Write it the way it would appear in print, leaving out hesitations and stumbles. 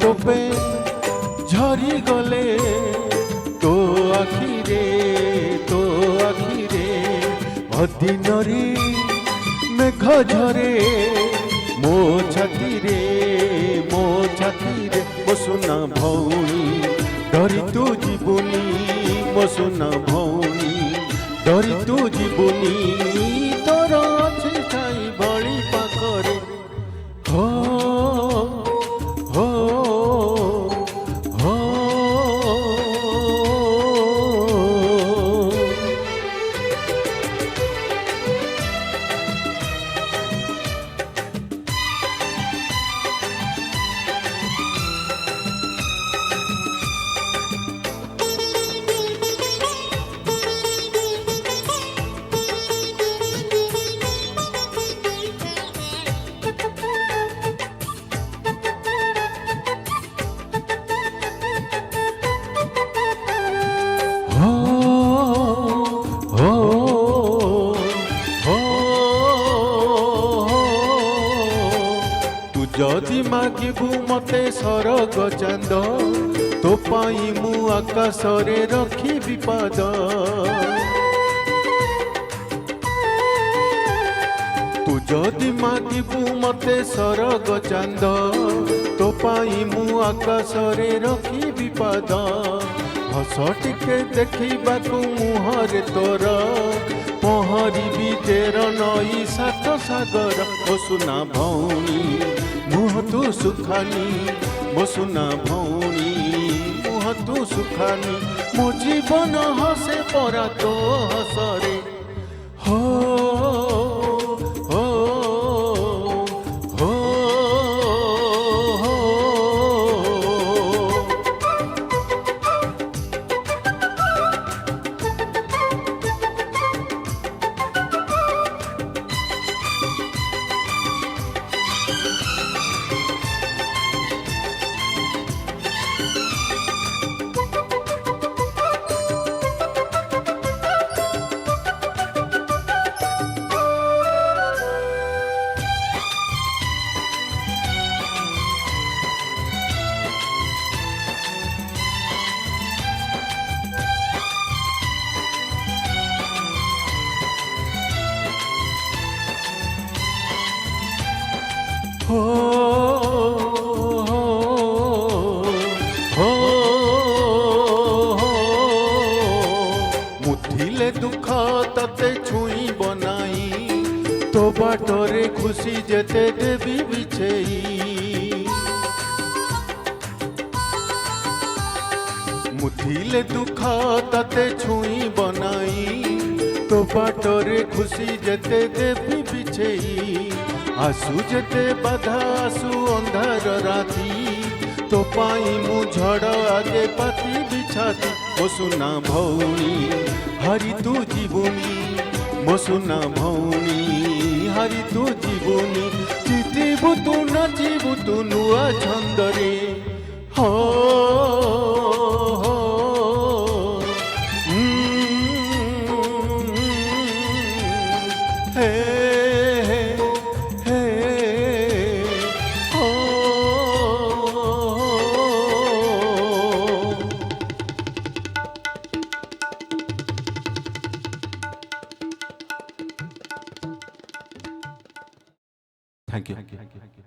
टोपे झरी गले तो आखिरे अदिनरी मेघ झरे मो छाती रे मो सुना भौणी डरी तू जीवनी मो सुना भौणी डरी तू जीवनी तोर अच्छी छाई भली पाखरे हो हो हो जदि मागिबू मते सरग चांद तो पाई मु आकाशरे रखी विपद तू जदि मागिबू मते सरग चांद तो पाई मु आकाशरे रखी विपद हस टिके देखिबाकू मुहरे तोर पहरिबी तेर नई सात सागर ओ सुना भौणी मुह तू सुखानी मो सुना भौणी मुह तू सुखानी मो जीवन हसे परा तो हसरे हो हो हो हो हो मुथिले दुख तते छुई बनाई तो बाटरे खुशी जेते देवी बिछेई मुथिले दुख तते छुई बनाई तो बाटरे खुशी जेते देवी बिछेई आसु जेते बाधा आसु अंधार राती तो पाई मु झड़ आगे पाती बिछाती मो सुना भौणी हरि तू जीवनी मो सुना भौणी हरि तू जीवनी चितिबु तू नाचिबु तू नुआ छंदरे हो हो हे Thank you.